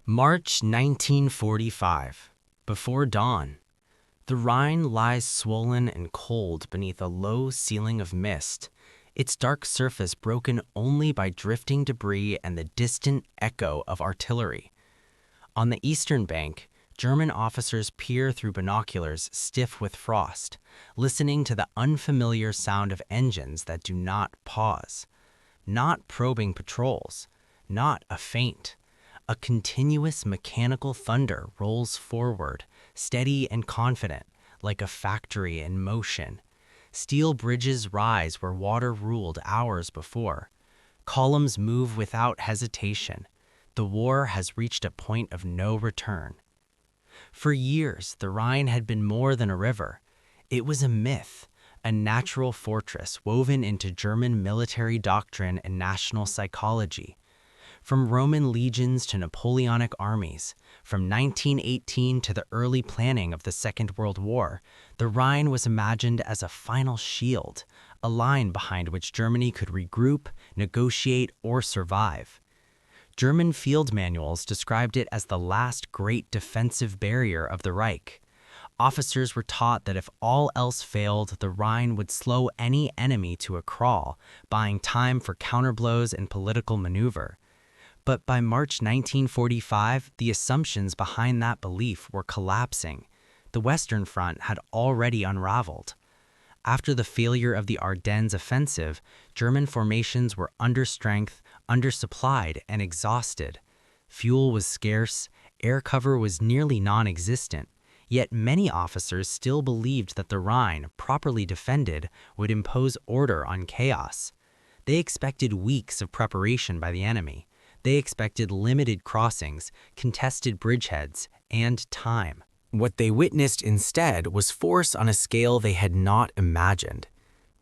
March 1945. Before dawn. The Rhine lies swollen and cold beneath a low ceiling of mist, its dark surface broken only by drifting debris and the distant echo of artillery. On the eastern bank, German officers peer through binoculars stiff with frost, listening to the unfamiliar sound of engines that do not pause. Not probing patrols, not a feint. A continuous mechanical thunder rolls forward, steady and confident, like a factory in motion. Steel bridges rise where water ruled hours before. Columns move without hesitation. The war has reached a point of no return. For years, the Rhine had been more than a river. It was a myth, a natural fortress woven into German military doctrine and national psychology. From Roman legions to Napoleonic armies, from 1918 to the early planning of the Second World War, the Rhine was imagined as a final shield, a line behind which Germany could regroup, negotiate, or survive. German field manuals described it as the last great defensive barrier of the Reich. Officers were taught that if all else failed, the Rhine would slow any enemy to a crawl, buying time for counterblows and political maneuver. But by March 1945, the assumptions behind that belief were collapsing. The Western Front had already unraveled. After the failure of the Ardennes offensive, German formations were under strength, undersupplied, and exhausted. Fuel was scarce, air cover was nearly non-existent, yet many officers still believed that the Rhine, properly defended, would impose order on chaos. They expected weeks of preparation by the enemy. They expected limited crossings, contested bridgeheads, and time. What they witnessed instead was force on a scale they had not imagined.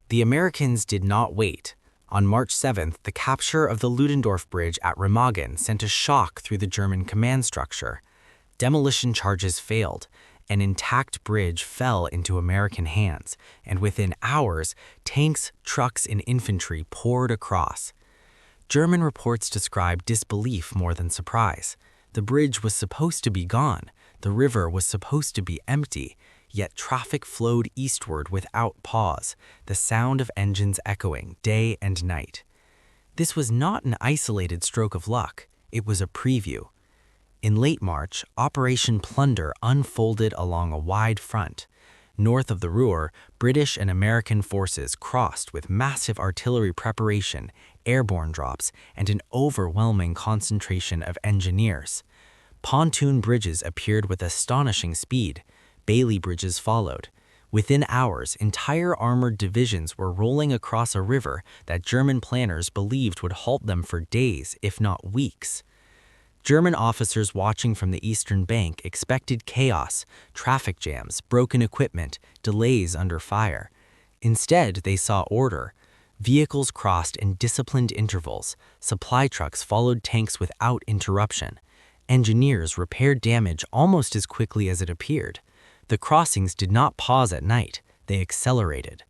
The Americans did not wait. On March 7th, the capture of the Ludendorff Bridge at Remagen sent a shock through the German command structure. Demolition charges failed. An intact bridge fell into American hands, and within hours, tanks, trucks, and infantry poured across. German reports describe disbelief more than surprise. The bridge was supposed to be gone. The river was supposed to be empty, yet traffic flowed eastward without pause, the sound of engines echoing day and night. This was not an isolated stroke of luck. It was a preview. In late March, Operation Plunder unfolded along a wide front. North of the Ruhr, British and American forces crossed with massive artillery preparation, airborne drops, and an overwhelming concentration of engineers. Pontoon bridges appeared with astonishing speed. Bailey bridges followed. Within hours, entire armored divisions were rolling across a river that German planners believed would halt them for days, if not weeks. German officers watching from the eastern bank expected chaos, traffic jams, broken equipment, delays under fire. Instead, they saw order. Vehicles crossed in disciplined intervals. Supply trucks followed tanks without interruption. Engineers repaired damage almost as quickly as it appeared. The crossings did not pause at night. They accelerated.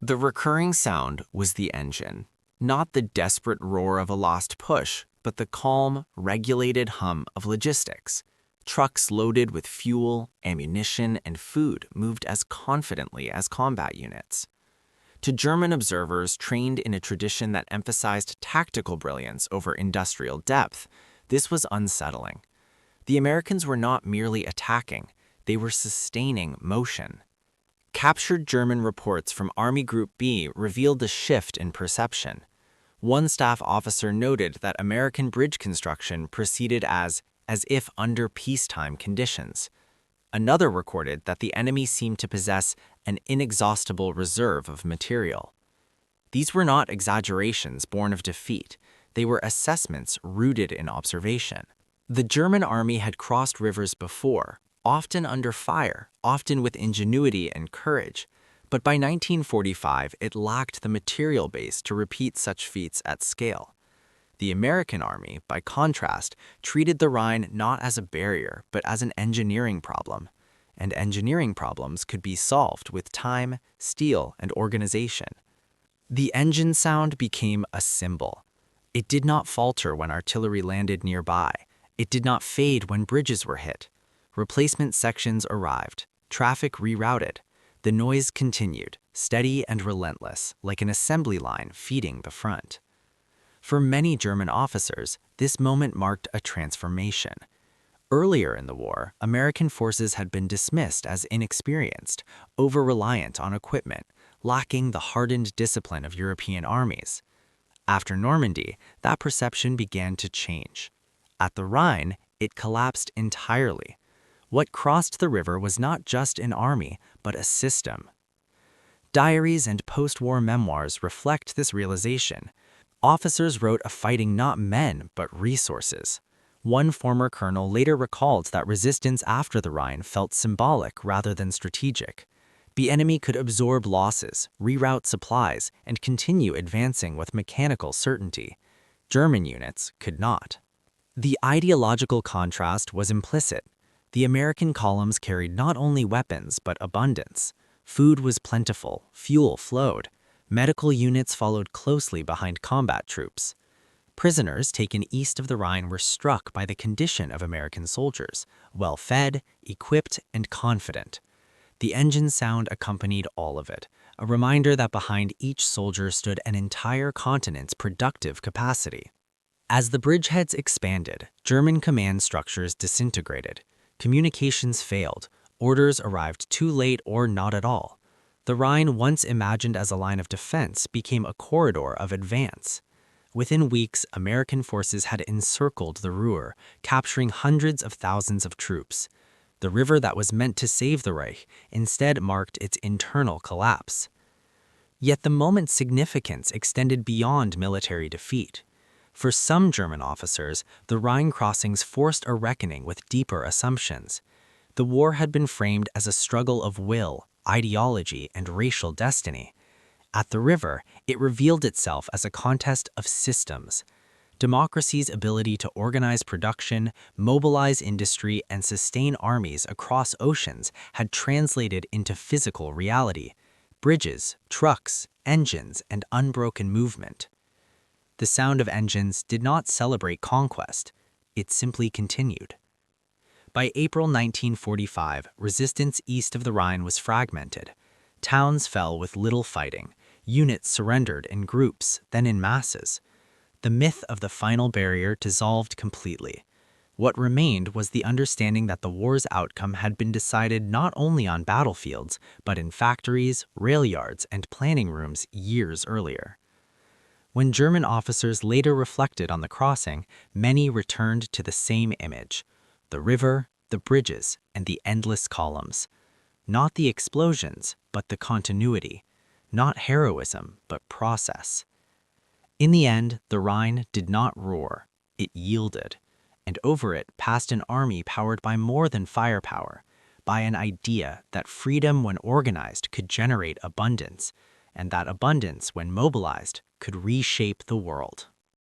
The recurring sound was the engine, not the desperate roar of a lost push, but the calm, regulated hum of logistics. Trucks loaded with fuel, ammunition, and food moved as confidently as combat units. To German observers trained in a tradition that emphasized tactical brilliance over industrial depth, this was unsettling. The Americans were not merely attacking, they were sustaining motion. Captured German reports from Army Group B revealed a shift in perception. One staff officer noted that American bridge construction proceeded as if under peacetime conditions. Another recorded that the enemy seemed to possess an inexhaustible reserve of material. These were not exaggerations born of defeat. They were assessments rooted in observation. The German army had crossed rivers before, often under fire, often with ingenuity and courage. But by 1945, it lacked the material base to repeat such feats at scale. The American army, by contrast, treated the Rhine not as a barrier, but as an engineering problem. And engineering problems could be solved with time, steel, and organization. The engine sound became a symbol. It did not falter when artillery landed nearby. It did not fade when bridges were hit. Replacement sections arrived, traffic rerouted. The noise continued, steady and relentless, like an assembly line feeding the front. For many German officers, this moment marked a transformation. Earlier in the war, American forces had been dismissed as inexperienced, over-reliant on equipment, lacking the hardened discipline of European armies. After Normandy, that perception began to change. At the Rhine, it collapsed entirely. What crossed the river was not just an army, but a system. Diaries and post-war memoirs reflect this realization. Officers wrote of fighting not men, but resources. One former colonel later recalled that resistance after the Rhine felt symbolic rather than strategic. The enemy could absorb losses, reroute supplies, and continue advancing with mechanical certainty. German units could not. The ideological contrast was implicit. The American columns carried not only weapons but abundance. Food was plentiful, fuel flowed. Medical units followed closely behind combat troops. Prisoners taken east of the Rhine were struck by the condition of American soldiers, well-fed, equipped, and confident. The engine sound accompanied all of it, a reminder that behind each soldier stood an entire continent's productive capacity. As the bridgeheads expanded, German command structures disintegrated. Communications failed, orders arrived too late or not at all. The Rhine, once imagined as a line of defense, became a corridor of advance. Within weeks, American forces had encircled the Ruhr, capturing hundreds of thousands of troops. The river that was meant to save the Reich instead marked its internal collapse. Yet the moment's significance extended beyond military defeat. For some German officers, the Rhine crossings forced a reckoning with deeper assumptions. The war had been framed as a struggle of will, ideology, and racial destiny. At the river, it revealed itself as a contest of systems. Democracy's ability to organize production, mobilize industry, and sustain armies across oceans had translated into physical reality: bridges, trucks, engines, and unbroken movement. The sound of engines did not celebrate conquest, it simply continued. By April 1945, resistance east of the Rhine was fragmented. Towns fell with little fighting. Units surrendered in groups, then in masses. The myth of the final barrier dissolved completely. What remained was the understanding that the war's outcome had been decided not only on battlefields, but in factories, rail yards, and planning rooms years earlier. When German officers later reflected on the crossing, many returned to the same image: the river, the bridges, and the endless columns. Not the explosions, but the continuity. Not heroism, but process. In the end, the Rhine did not roar, it yielded, and over it passed an army powered by more than firepower, by an idea that freedom when organized could generate abundance, and that abundance when mobilized could reshape the world.